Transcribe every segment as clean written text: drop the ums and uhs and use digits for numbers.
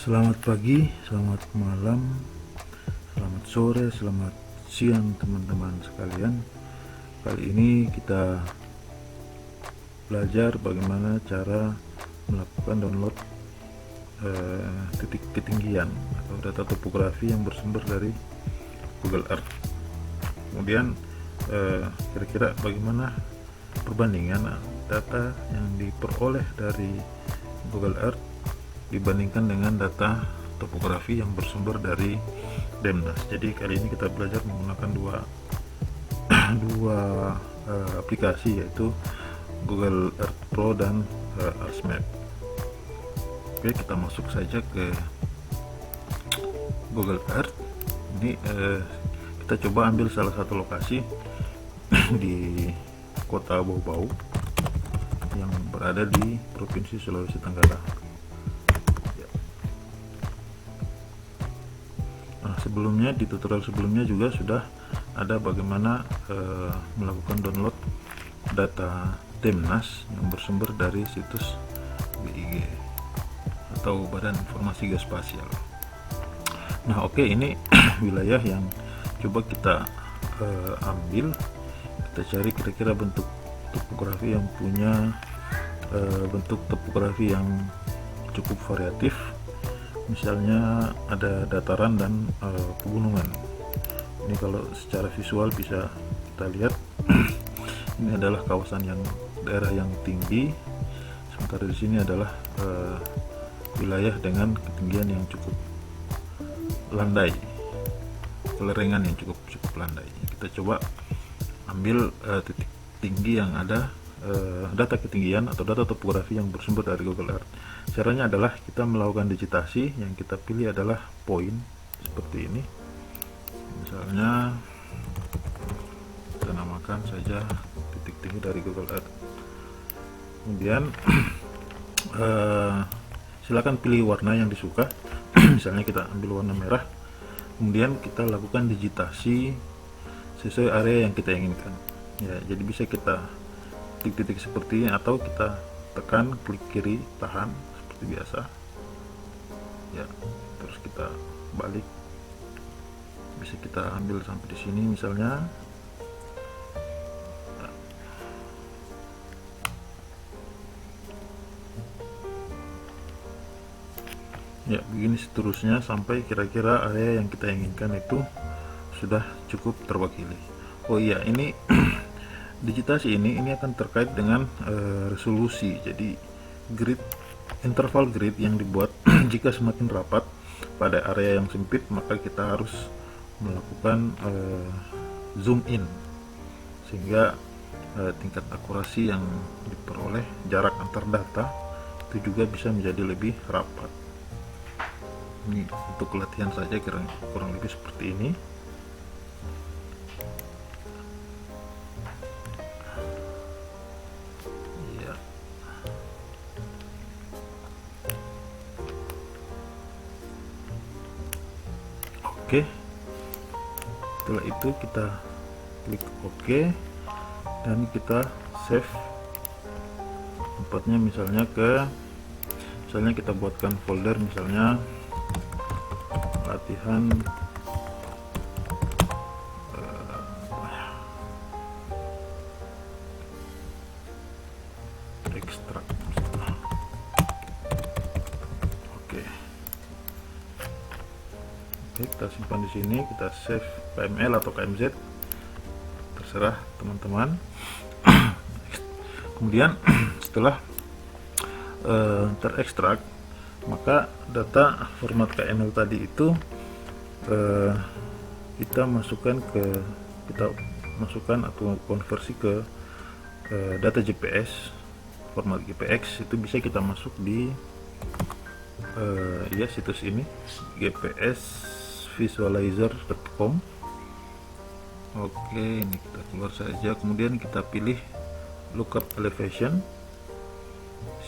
Selamat pagi, selamat malam, selamat sore, selamat siang teman-teman sekalian. Kali ini kita belajar bagaimana cara melakukan download titik ketinggian atau data topografi yang bersumber dari Google Earth. Kemudian kira-kira bagaimana perbandingan data yang diperoleh dari Google Earth dibandingkan dengan data topografi yang bersumber dari Demnas. Jadi kali ini kita belajar menggunakan dua aplikasi, yaitu Google Earth Pro dan Earthmap. Oke, kita masuk saja ke Google Earth. Ini kita coba ambil salah satu lokasi di kota Bau-Bau yang berada di Provinsi Sulawesi Tenggara. Sebelumnya, di tutorial sebelumnya juga sudah ada bagaimana melakukan download data Demnas yang bersumber dari situs BIG atau Badan Informasi Geospasial. Nah, oke, ini wilayah yang coba kita ambil. Kita cari kira-kira bentuk topografi yang punya bentuk topografi yang cukup variatif. Misalnya ada dataran dan pegunungan. Ini kalau secara visual bisa kita lihat ini adalah kawasan yang daerah yang tinggi, sementara di sini adalah wilayah dengan ketinggian yang cukup landai, lereng yang cukup landai. Kita coba ambil titik tinggi yang ada data ketinggian atau data topografi yang bersumber dari Google Earth. Caranya adalah kita melakukan digitasi. Yang kita pilih adalah poin seperti ini. Misalnya kita namakan saja titik tinggi dari Google Earth. Kemudian silakan pilih warna yang disuka. Misalnya kita ambil warna merah. Kemudian kita lakukan digitasi sesuai area yang kita inginkan. Ya, jadi bisa kita titik-titik seperti ini, atau kita tekan klik kiri tahan seperti biasa ya, terus kita balik. Bisa kita ambil sampai di sini misalnya. Ya, begini seterusnya sampai kira-kira area yang kita inginkan itu sudah cukup terwakili. Oh iya, ini digitasi ini akan terkait dengan resolusi. Jadi interval grid yang dibuat jika semakin rapat pada area yang sempit, maka kita harus melakukan zoom in sehingga tingkat akurasi yang diperoleh, jarak antar data itu juga bisa menjadi lebih rapat. Ini untuk latihan saja, kurang lebih seperti ini. Oke, setelah itu kita klik OK dan kita save tempatnya. Misalnya kita buatkan folder, misalnya latihan ekstrak. Kita simpan di sini, kita save KML atau KMZ, terserah teman-teman. Kemudian setelah terekstrak, maka data format KML tadi itu kita masukkan atau konversi ke data JPS, format GPX. Itu bisa kita masuk di situs ini, gpsvisualizer.com. Oke, ini kita keluar saja. Kemudian kita pilih lookup elevation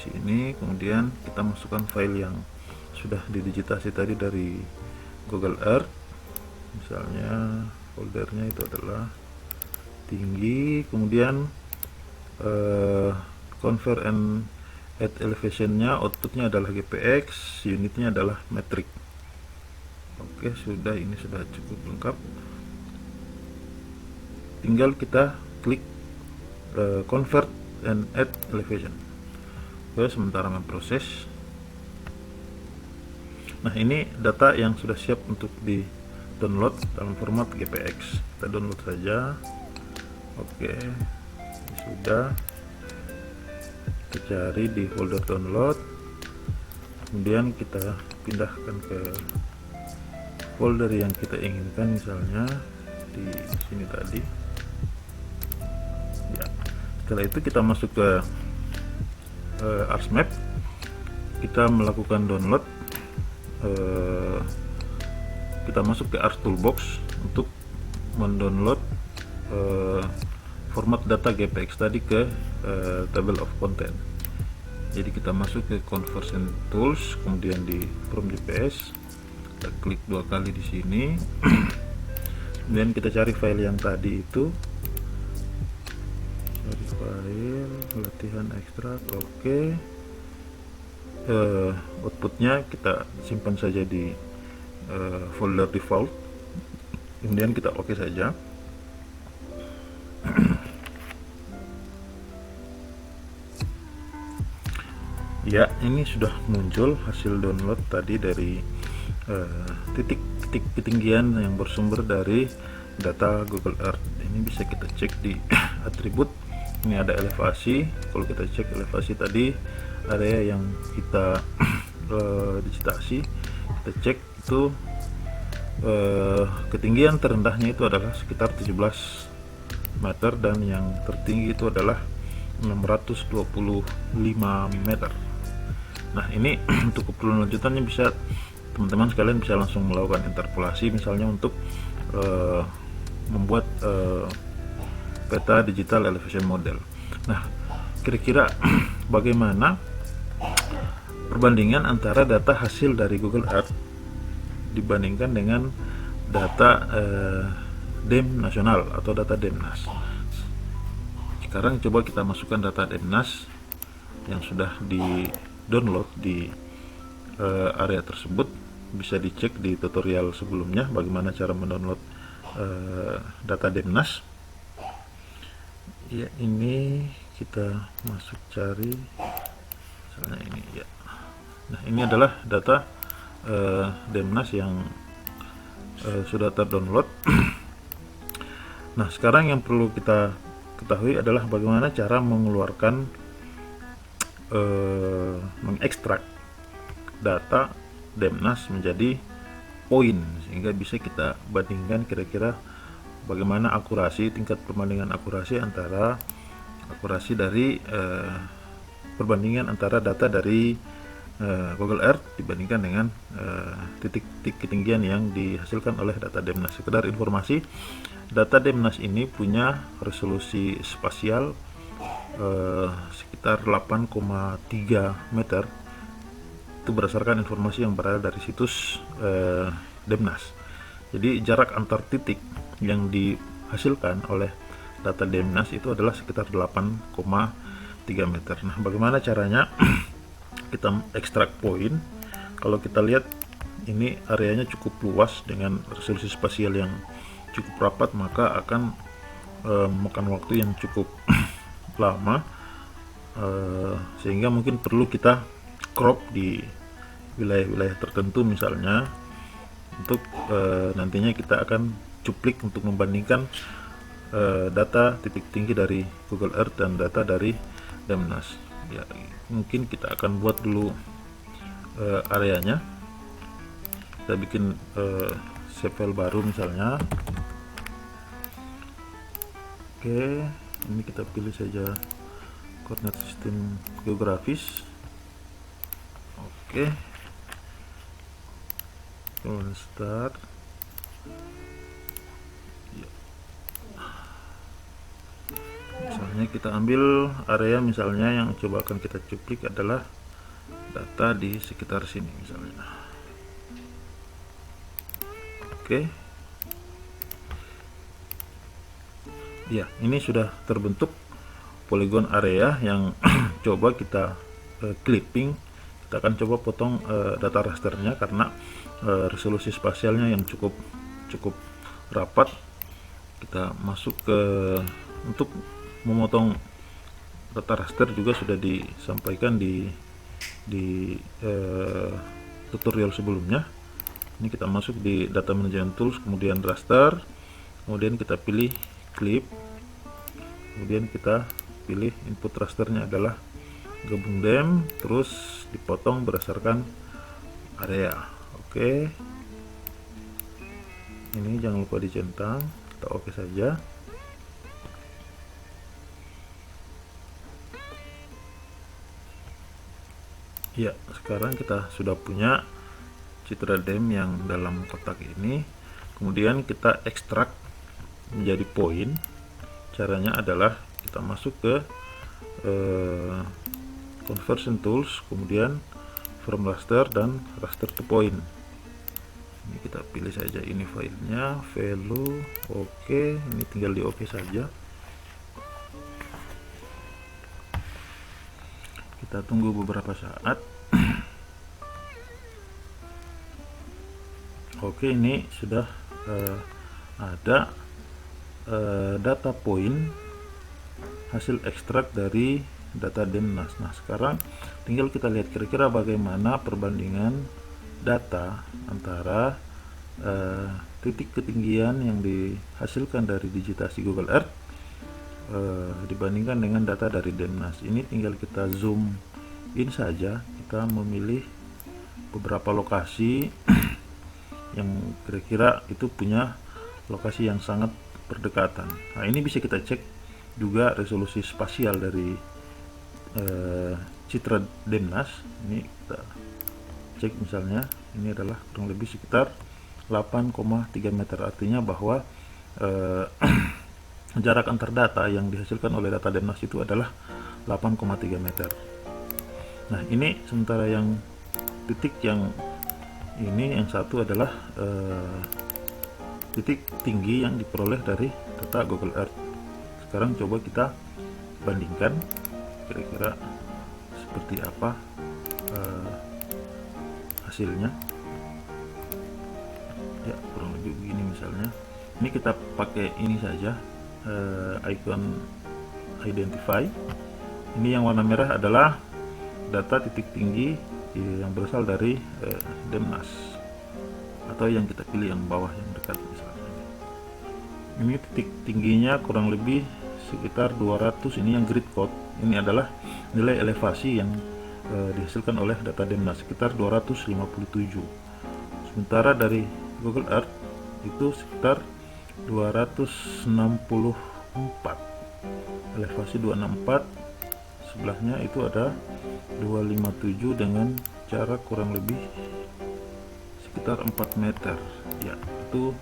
sini. Kemudian kita masukkan file yang sudah didigitasi tadi dari Google Earth. Misalnya foldernya itu adalah tinggi. Kemudian convert and Add elevationnya, outputnya adalah GPX, unitnya adalah metric. Oke, sudah, ini sudah cukup lengkap. Tinggal kita klik convert and add elevation. Oke, sementara memproses. Nah, ini data yang sudah siap untuk di download dalam format GPX. Kita download saja. Oke, ini sudah. Kita cari di folder download, kemudian kita pindahkan ke folder yang kita inginkan, misalnya di sini tadi ya. Setelah itu kita masuk ke ArchMap, kita melakukan download, kita masuk ke Arch Toolbox untuk mendownload format data GPX tadi ke table of content. Jadi kita masuk ke conversion tools, kemudian di from GPS, kita klik 2 kali di sini. Kemudian kita cari file yang tadi itu, cari file latihan ekstrak. Oke, outputnya kita simpan saja di folder default, kemudian kita oke saja. Ya, ini sudah muncul hasil download tadi dari titik-titik ketinggian yang bersumber dari data Google Earth. Ini bisa kita cek di atribut. Ini ada elevasi. Kalau kita cek elevasi tadi, area yang kita digitasi, kita cek itu ketinggian terendahnya itu adalah sekitar 17 meter dan yang tertinggi itu adalah 625 meter. Nah, ini untuk keperluan lanjutannya bisa teman-teman sekalian bisa langsung melakukan interpolasi, misalnya untuk membuat peta digital elevation model. Nah, kira-kira bagaimana perbandingan antara data hasil dari Google Earth dibandingkan dengan data DEM nasional atau data DEMNAS? Sekarang coba kita masukkan data DEMNAS yang sudah di download di area tersebut. Bisa dicek di tutorial sebelumnya bagaimana cara mendownload data DEMNAS. Ya, ini kita masuk cari misalnya ini ya. Nah, ini adalah data DEMNAS yang sudah terdownload. Nah, sekarang yang perlu kita ketahui adalah bagaimana cara mengeluarkan mengekstrak data DEMNAS menjadi poin, sehingga bisa kita bandingkan kira-kira bagaimana akurasi, tingkat perbandingan akurasi antara akurasi dari perbandingan antara data dari Google Earth dibandingkan dengan titik-titik ketinggian yang dihasilkan oleh data DEMNAS. Sekedar informasi, data DEMNAS ini punya resolusi spasial sekitar 8,3 meter. Itu berdasarkan informasi yang berada dari situs DEMNAS. Jadi jarak antar titik yang dihasilkan oleh data DEMNAS itu adalah sekitar 8,3 meter. Nah, bagaimana caranya kita ekstrak poin? Kalau kita lihat ini areanya cukup luas dengan resolusi spasial yang cukup rapat, maka akan memakan waktu yang cukup lama, sehingga mungkin perlu kita crop di wilayah-wilayah tertentu misalnya, untuk nantinya kita akan cuplik untuk membandingkan data titik tinggi dari Google Earth dan data dari DEMNAS. Ya, mungkin kita akan buat dulu areanya. Kita bikin save file baru misalnya. Oke, ini kita pilih saja koordinat sistem geografis. Oke, kemudian start. Misalnya kita ambil area misalnya yang coba akan kita cuplik adalah data di sekitar sini misalnya. Oke. Ya, ini sudah terbentuk poligon area yang coba kita clipping, kita akan coba potong data rasternya karena resolusi spasialnya yang cukup rapat. Kita masuk ke untuk memotong data raster juga sudah disampaikan di tutorial sebelumnya. Ini kita masuk di data management tools, kemudian raster, kemudian kita pilih clip, kemudian kita pilih input rasternya adalah gabung dem, terus dipotong berdasarkan area. Oke, ini jangan lupa dicentang, kita oke saja. Ya, sekarang kita sudah punya citra dem yang dalam kotak ini. Kemudian kita ekstrak menjadi poin. Caranya adalah kita masuk ke conversion tools, kemudian from raster dan raster to point. Ini kita pilih saja ini filenya, value, oke. Ini tinggal di oke saja. Kita tunggu beberapa saat. Oke, ini sudah ada data point hasil ekstrak dari data Demnas. Nah, sekarang tinggal kita lihat kira-kira bagaimana perbandingan data antara titik ketinggian yang dihasilkan dari digitasi Google Earth dibandingkan dengan data dari Demnas. Ini tinggal kita zoom in saja, kita memilih beberapa lokasi yang kira-kira itu punya lokasi yang sangat berdekatan. Nah, ini bisa kita cek juga resolusi spasial dari citra Demnas. Ini kita cek, misalnya ini adalah kurang lebih sekitar 8,3 meter, artinya bahwa jarak antar data yang dihasilkan oleh data Demnas itu adalah 8,3 meter. Nah, ini sementara yang titik yang ini, yang satu adalah titik tinggi yang diperoleh dari data Google Earth. Sekarang coba kita bandingkan kira-kira seperti apa hasilnya. Ya, kurang lebih begini misalnya. Ini kita pakai ini saja, icon identify. Ini yang warna merah adalah data titik tinggi yang berasal dari Demnas, atau yang kita pilih yang bawah yang dekat misalnya. Ini titik tingginya kurang lebih sekitar 200. Ini yang grid code, ini adalah nilai elevasi yang dihasilkan oleh data Demnas sekitar 257. Sementara dari Google Earth itu sekitar 264, elevasi 264. Sebelahnya itu ada 257 dengan jarak kurang lebih sekitar 4 meter. Ya, itu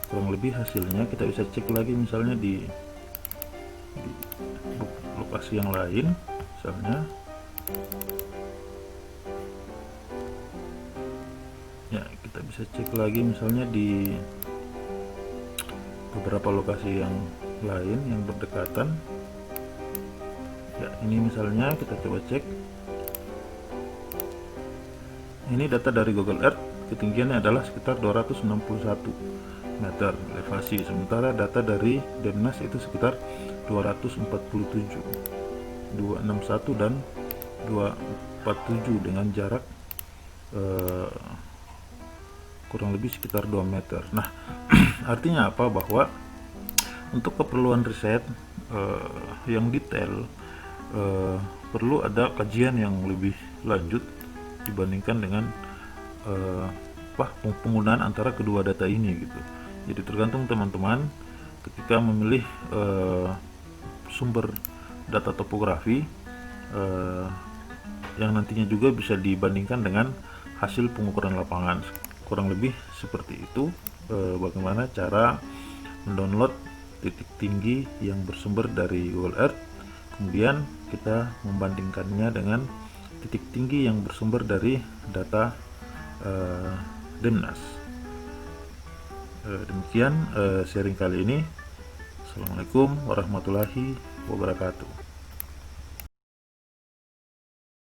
kurang lebih hasilnya. Kita bisa cek lagi misalnya di lokasi yang lain, misalnya ya, kita bisa cek lagi misalnya di beberapa lokasi yang lain yang berdekatan. Ya, ini misalnya kita coba cek, ini data dari Google Earth, ketinggiannya adalah sekitar 261 meter elevasi, sementara data dari Demnas itu sekitar 247, 261 dan 247 dengan jarak kurang lebih sekitar 2 meter. Nah, artinya apa? Bahwa untuk keperluan riset yang detail perlu ada kajian yang lebih lanjut dibandingkan dengan penggunaan antara kedua data ini gitu. Jadi tergantung teman-teman ketika memilih sumber data topografi yang nantinya juga bisa dibandingkan dengan hasil pengukuran lapangan. Kurang lebih seperti itu bagaimana cara mendownload titik tinggi yang bersumber dari Google Earth, kemudian kita membandingkannya dengan titik tinggi yang bersumber dari data Demnas. Demikian sharing kali ini. Assalamualaikum warahmatullahi wabarakatuh.